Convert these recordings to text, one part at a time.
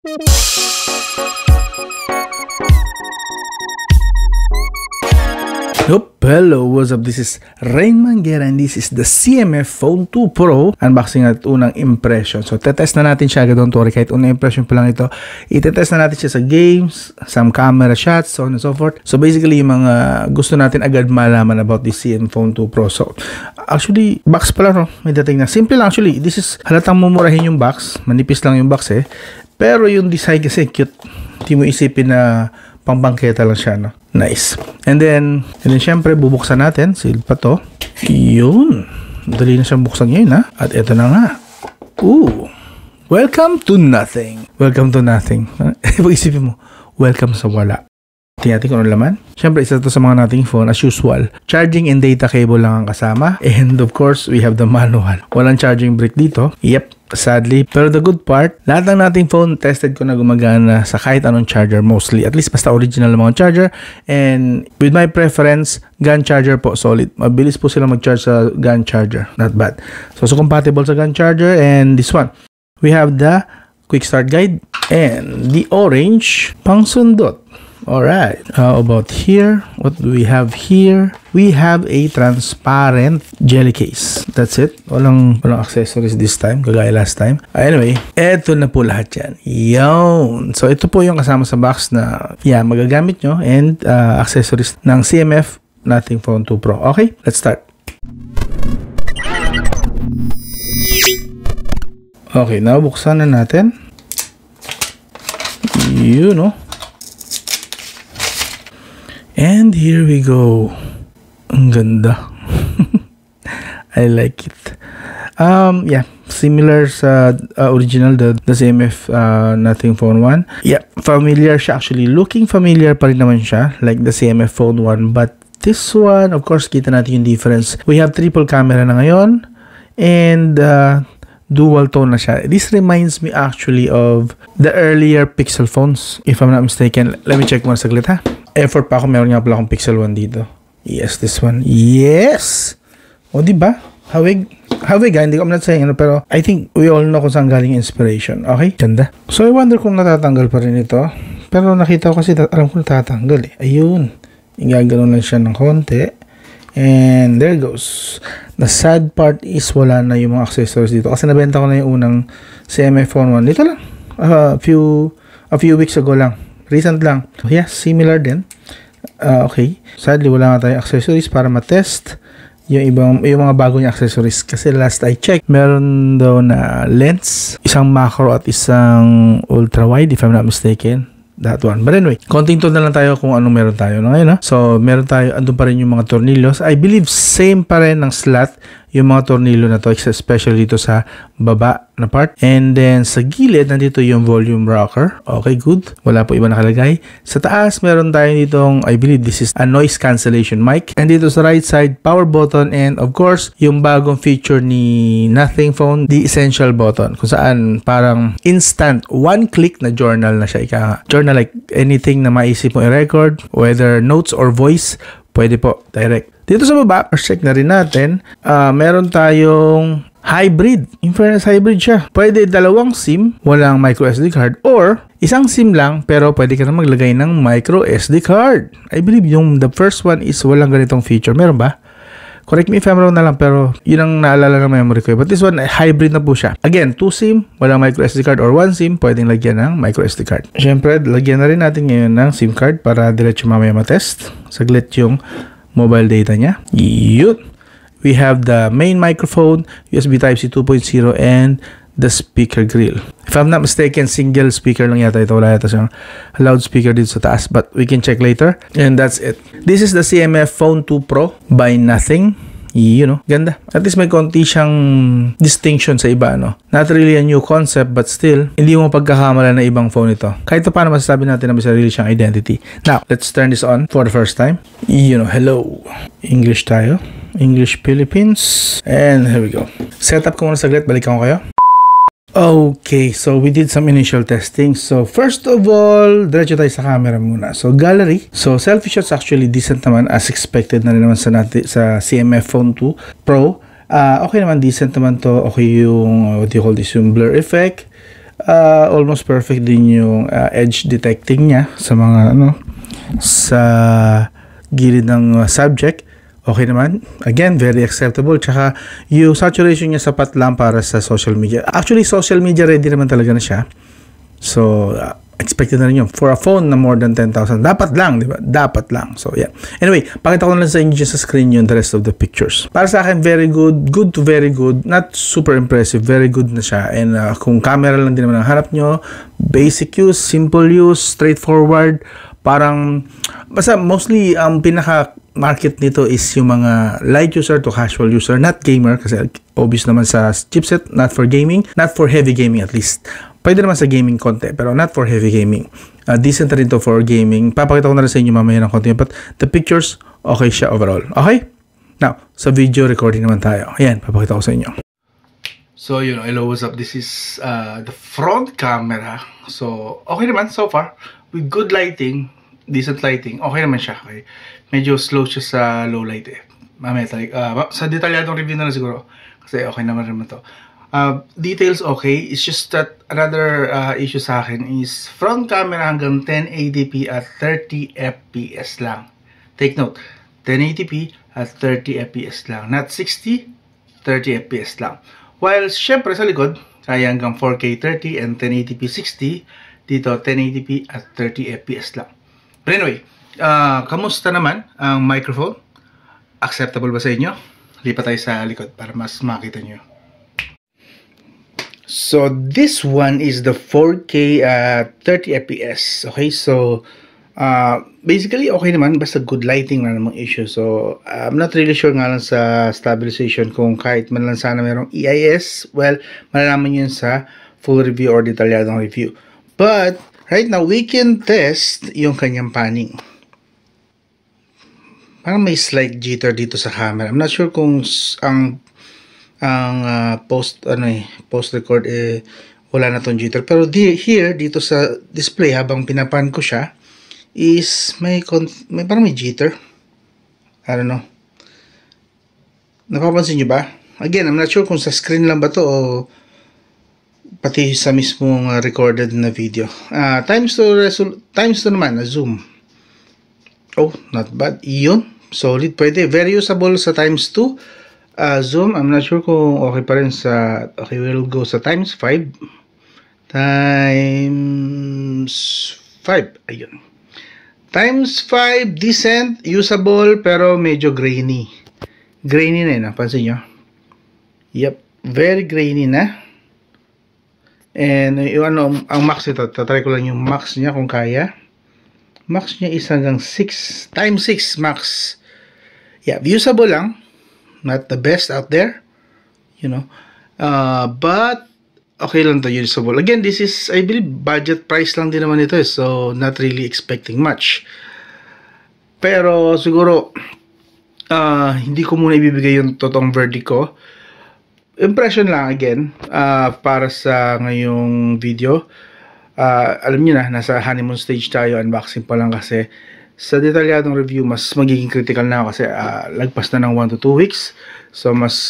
Hello, what's up? This is Rain Manguera and this is the CMF Phone 2 Pro unboxing at unang impression. So, tetest na natin siya agad, don't worry, kahit unang impression pa lang ito. Itetest na natin siya sa games, some camera shots, so on and so forth. So, basically, yung mga gusto natin agad malaman about the CMF Phone 2 Pro. So, actually, box pala, no? May dating na. Simple lang, actually. This is halatang mumurahin yung box. Manipis lang yung box, eh. Pero yung design kasi cute. Hindi mo isipin na pambangketa lang siya, no? Nice. And then syempre bubuksan natin. Sealed pa to. Yun. Dali na siyang buksan ngayon, ha? At eto na nga. Ooh. Welcome to nothing. Welcome to nothing. Pag-isipin mo, welcome sa wala. Tingnan natin kung ano laman. Siyempre, isa to sa mga nating phone. As usual, charging and data cable lang ang kasama. And of course, we have the manual. Walang charging brick dito. Yep. Sadly. Pero the good part, lahat ng nating phone, tested ko na gumagana sa kahit anong charger mostly. At least basta original mga charger. And with my preference, gun charger po, solid. Mabilis po sila mag-charge sa gun charger. Not bad. So compatible sa gun charger. And this one, we have the quick start guide and the orange pang sundot. Alright, how about here? What do we have here? We have a transparent jelly case. That's it. Walang accessories this time, kagaya last time. Anyway, eto na po lahat yan. Yun. So, ito po yung kasama sa box na magagamit nyo and accessories ng CMF Nothing Phone 2 Pro. Okay, let's start. Okay, now buksan na natin. You know. And here we go. Ang ganda. I like it. Similar sa original, the CMF Nothing Phone 1. Yeah, familiar siya actually. Looking familiar pa rin naman siya, like the CMF Phone 1. But this one, of course, kita natin yung difference. We have triple camera na ngayon. And dual tone na siya. This reminds me actually of the earlier Pixel phones, if I'm not mistaken. Let me check muna saglit, ha. Effort pa ako, meron nga pala akong Pixel 1 dito. Yes, this one. Yes! O, diba? Hawig ha, hindi ko not saying ano, pero I think we all know kung saan galing inspiration. Okay? Ganda. So, I wonder kung natatanggal pa rin ito. Pero nakita ko kasi, alam ko natatanggal eh. Ayun. Igaganon lang siya ng konti. And there goes. The sad part is wala na yung mga accessories dito. Kasi nabenta ko na yung unang CMF Phone 1. Dito lang. A few weeks ago lang. Recent lang. Yeah, similar din. Okay. Sadly, wala nga tayong accessories para matest yung mga bago niya accessories. Kasi last I checked, meron daw na lens, isang macro at isang ultra wide, if I'm not mistaken. That one. But anyway, konting na lang tayo kung anong meron tayo na ngayon, ha? So, meron tayo, andun pa rin yung mga tornillos. I believe same pa rin ng slot yung mga tornillo na to, especially dito sa baba na part. And then, sa gilid, nandito yung volume rocker. Okay, good. Wala po iba nakalagay. Sa taas, meron tayo ditong, I believe this is a noise cancellation mic. And dito sa right side, power button. And of course, yung bagong feature ni Nothing Phone, the essential button. Kung saan, parang instant, one click na journal na siya. Journal like anything na maisip mo i-record, whether notes or voice, pwede po, direct. Dito sa baba, check na rin natin, meron tayong hybrid. In fairness, hybrid siya. Pwede dalawang SIM, walang micro SD card, or isang SIM lang, pero pwede ka na maglagay ng micro SD card. I believe yung the first one is walang ganitong feature. Meron ba? Correct me if I'm wrong na lang, pero yun ang naalala ng memory ko. But this one, hybrid na po siya. Again, 2 SIM, walang micro SD card, or 1 SIM, pwedeng lagyan ng micro SD card. Siyempre, lagyan na rin natin ngayon ng SIM card para diretso mamaya matest. Saglit yung mobile data niya. Yun. We have the main microphone, USB Type-C 2.0, and the speaker grill. If I'm not mistaken, single speaker lang yata ito. Wala yata siyang loudspeaker dito sa taas, but we can check later. And that's it. This is the CMF Phone 2 Pro by Nothing. You know, ganda. At least may konti siyang distinction sa iba, no? Not really a new concept, but still, hindi mo pagkakamala na ibang phone ito. Kahit pa paano masasabi natin na may sarili siyang identity. Now, let's turn this on for the first time. You know, hello. English tayo. English Philippines. And here we go. Setup ko muna saglit. Balikan ko kayo. Okay, so we did some initial testing. So first of all, diretso tayo sa camera muna. So gallery. So selfie shots actually decent naman as expected na rin naman sa CMF Phone 2 Pro. Okay naman, decent naman to. Okay yung, what do you call this, yung blur effect. Almost perfect din yung edge detecting niya sa mga sa gilid ng subject. Okay naman. Again, very acceptable. Tsaka yung saturation niya sapat lang para sa social media. Actually, social media ready naman talaga na siya. So, expected na rin yun. For a phone na more than 10,000, dapat lang, di ba? Dapat lang. So, yeah. Anyway, pakita ko na lang sa inyo sa screen yun, the rest of the pictures. Para sa akin, very good. Good to very good. Not super impressive. Very good na siya. And kung camera lang din naman ang harap nyo, basic use, simple use, straightforward. Parang, basta mostly, ang pinaka-market nito is yung mga light user to casual user, not gamer, kasi obvious naman sa chipset, not for gaming, not for heavy gaming at least. Pwede naman sa gaming konti, pero not for heavy gaming. Decent rin to for gaming. Papakita ko na rin sa inyo mamaya ng konti. But the pictures, okay siya overall. Okay? Now, sa video recording naman tayo. Ayan, papakita ko sa inyo. So, hello, what's up? This is the front camera. So, okay naman so far. With good lighting, decent lighting, okay naman siya. Okay? Medyo slow siya sa low light eh. Mamaya tayo. Sa detalyadong review na lang siguro. Kasi okay naman to. Details okay. It's just that another issue sa akin is front camera hanggang 1080p at 30 fps lang. Take note, 1080p at 30 fps lang. Not 60, 30 fps lang. While syempre sa likod, kaya hanggang 4K 30 and 1080p 60. Dito 1080p at 30 fps lang. But anyway, kamusta naman ang microphone? Acceptable ba sa inyo? Lipat tayo sa likod para mas makita nyo. So, this one is the 4K 30 fps. Okay, so, basically, okay naman. Basta good lighting na namang issue. So, I'm not really sure nga lang sa stabilization kung kahit man lang sana mayroong EIS. Well, malalaman yun sa full review or detalyadong review. But, right now, we can test yung kanyang panning. Parang may slight jitter dito sa camera. I'm not sure kung ang post record wala na tong jitter, pero here dito sa display habang pinapan ko siya is may parang may jitter. I don't know, napapansin nyo ba? Again, I'm not sure kung sa screen lang ba to o pati sa mismong recorded na video. Times 2 naman na zoom. Oh, not bad. Iyon, solid, pwede, very usable sa times 2. Zoom, I'm not sure kung okay pa rin sa, okay, we'll go sa times 5. Times 5, ayun. Times 5, decent, usable, pero medyo grainy. Grainy na yun, napansin nyo? Yep, very grainy na. And, ang max ito, tatry ko lang yung max niya kung kaya. Max niya is hanggang 6, times 6 max. Yeah, usable lang. Not the best out there, but okay lang to, usable. Again, this is, I believe, budget price lang din naman ito, so not really expecting much. Pero siguro hindi ko muna ibibigay yung totoong verdict ko. Impression lang again para sa ngayong video. Alam niyo na, nasa honeymoon stage tayo, unboxing pa lang kasi. Sa detalyadong review, mas magiging critical na ako kasi lagpas na ng 1 to 2 weeks. So, mas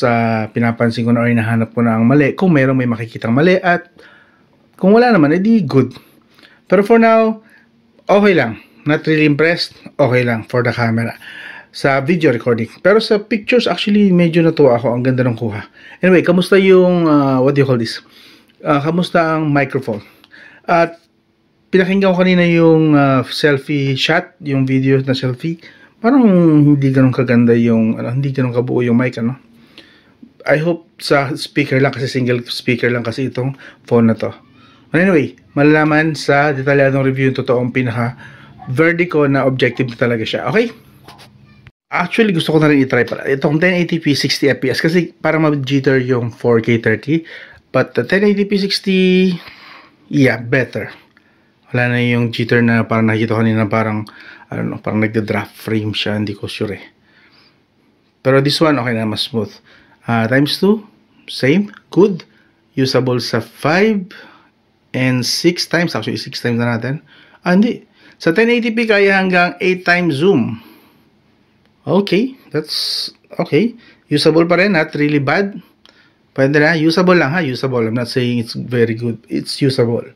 pinapansin ko na or hinahanap ko na ang mali. Kung may makikitang mali at kung wala naman, edi good. Pero for now, okay lang. Not really impressed, okay lang for the camera. Sa video recording. Pero sa pictures, actually, medyo natuwa ako. Ang ganda ng kuha. Anyway, kamusta yung, what do you call this? Kamusta ang microphone? At pinakinggan ko kanina yung selfie shot, yung video na selfie. Parang hindi ganun kaganda yung, hindi ganun kabuo yung mic, I hope sa speaker lang kasi single speaker lang kasi itong phone na to. But anyway, malalaman sa detalyadong review yung totoong pinaka-verdict ko na objective na talaga siya. Okay? Actually, gusto ko na rin i-try pala. Itong 1080p 60 fps kasi parang mag-jitter yung 4K 30. But the 1080p 60, yeah, better. Wala na yung jitter na parang nakikita ko kanina parang, I don't know, parang nagda-draft frame siya. Hindi ko sure eh. Pero this one, okay na, mas smooth. Times 2, same, good. Usable sa 5 and 6 times. Actually, 6 times na natin. Hindi. Sa 1080p, kaya hanggang 8 times zoom. Okay, that's okay. Usable pa rin, not really bad. Pwede na, usable lang ha, usable. I'm not saying it's very good. It's usable.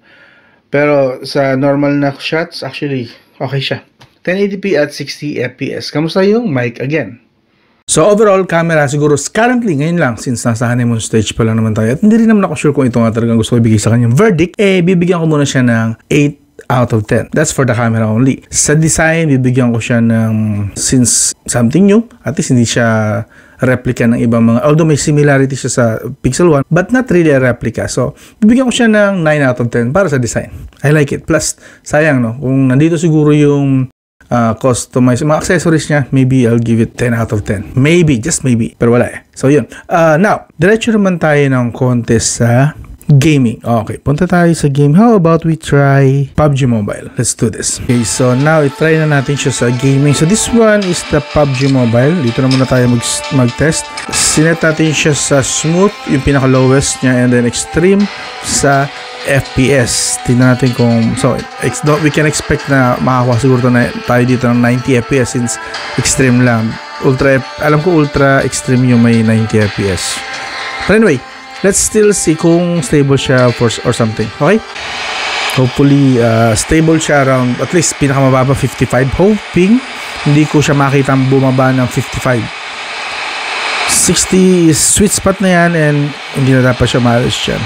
Pero sa normal na shots, actually, okay siya. 1080p at 60 fps. Kamusta yung mic again? So overall camera siguro currently ngayon lang since nasa honeymoon stage pa lang naman tayo at hindi rin naman ako sure kung ito nga talagang gusto ko ibigay sa kanyang verdict, bibigyan ko muna siya ng 8 out of 10. That's for the camera only. Sa design, bibigyan ko siya ng, since something new, at least hindi siya replica ng ibang mga, although may similarity siya sa Pixel 1, but not really a replica. So, bibigyan ko siya ng 9 out of 10 para sa design. I like it. Plus, sayang no, kung nandito siguro yung customize, mga accessories niya, maybe I'll give it 10 out of 10. Maybe, just maybe. Pero wala eh. So, yun. Now, diretso naman tayo ng contest sa gaming. Okay, punta tayo sa game. How about we try PUBG Mobile? Let's do this. Okay, so now, i-try na natin siya sa gaming. So, this one is the PUBG Mobile. Dito na muna tayo mag-test. Sinet natin siya sa smooth, yung pinaka-lowest niya, and then extreme sa FPS. Tingnan natin kung, so we can expect na makakuha siguro tayo dito ng 90 FPS since extreme lang. Alam ko ultra extreme yung may 90 FPS. But anyway, let's still see kung stable siya or something. Okay? Hopefully stable siya around at least pinakamababa 55. Hoping hindi ko siya makita bumaba ng 55. 60 is sweet spot na yan and hindi na dapat siya maalis dyan.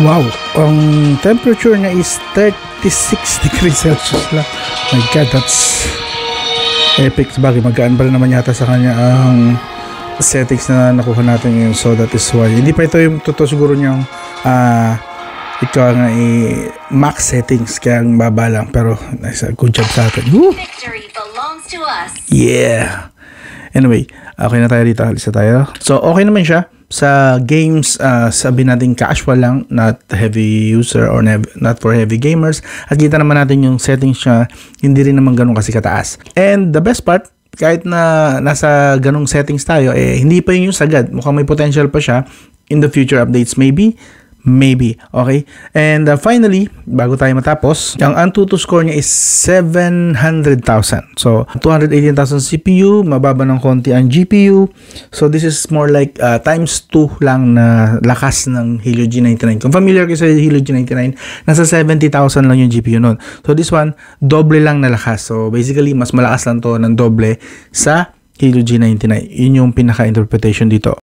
Wow, ang temperature niya is 36 degrees Celsius lang. My God, that's epic. Bagay, magaan pa rin naman yata sa kanya ang settings na nakuha natin ngayon. So that is why. Hindi pa ito yung totoo siguro niyang ikaw nga max settings, kaya ang baba lang. Pero nice, good job sa atin. Woo! Victory belongs to us. Yeah! Anyway, okay na tayo dito. Halisa tayo. So, okay naman siya. Sa games, sabi natin casual lang, not heavy user or not for heavy gamers. At kita naman natin yung settings niya, hindi rin naman ganun kasi kataas. And the best part, kahit na nasa ganung settings tayo, hindi pa yun yung sagad. Mukhang may potential pa siya in the future updates maybe. Okay? And finally, bago tayo matapos, ang Antutu score niya is 700,000. So, 218,000 CPU, mababa ng konti ang GPU. So, this is more like times 2 lang na lakas ng Helio G99. Kung familiar kayo sa Helio G99, nasa 70,000 lang yung GPU nun. So, this one, doble lang na lakas. So, basically, mas malakas lang to ng doble sa Helio G99. Yun yung pinaka-interpretation dito.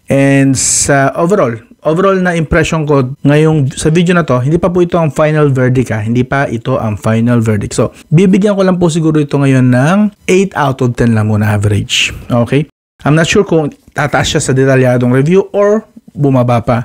And sa overall na impression ko ngayong sa video na to, hindi pa po ito ang final verdict hindi pa ito ang final verdict. So, bibigyan ko lang po siguro ito ngayon ng 8 out of 10 lang muna average. Okay? I'm not sure kung tataas siya sa detalyadong review or bumaba pa.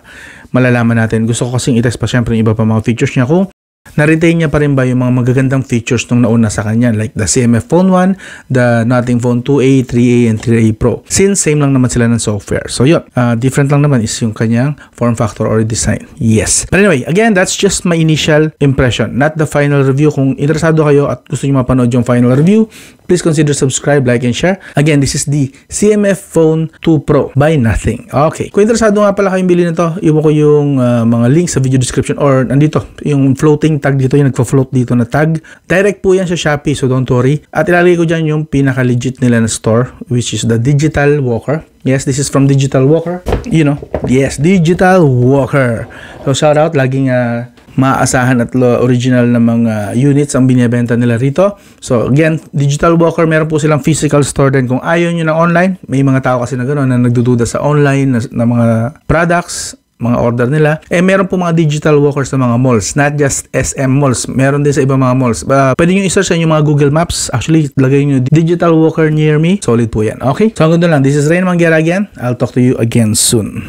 Malalaman natin. Gusto ko kasing i-test pa syempre yung iba pa mga features niya kung na-retain niya pa rin ba yung mga magagandang features nung nauna sa kanya, like the CMF Phone 1, the Nothing Phone 2A, 3A, and 3A Pro. Since same lang naman sila ng software. So yun, different lang naman is yung kanyang form factor or design. Yes. But anyway, again, that's just my initial impression, not the final review. Kung interesado kayo at gusto niyo mapanood yung final review, please consider subscribe, like, and share. Again, this is the CMF Phone 2 Pro by Nothing. Okay. Kung interesado nga pala kayong bilhin nito, iwan ko yung mga links sa video description or nandito, yung floating tag dito, yung nagpa-float dito na tag. Direct po yan sa Shopee, so don't worry. At ilalagay ko dyan yung pinaka-legit nila na store, which is the Digital Walker. Yes, this is from Digital Walker. You know, yes, Digital Walker. So shout out, laging maaasahan at original na mga units ang binibenta nila rito. So again, Digital Walker, meron po silang physical store din. Kung ayaw nyo ng online, may mga tao kasi na gano'n na nagdududa sa online na mga products, mga order nila. Meron po mga digital walkers sa mga malls, not just SM malls. Meron din sa ibang mga malls. Pwede nyo i-search sa inyong mga Google Maps. Actually, lagay nyo digital walker near me. Solid po yan. Okay? So hanggang doon lang. This is Rain Manguera again. I'll talk to you again soon.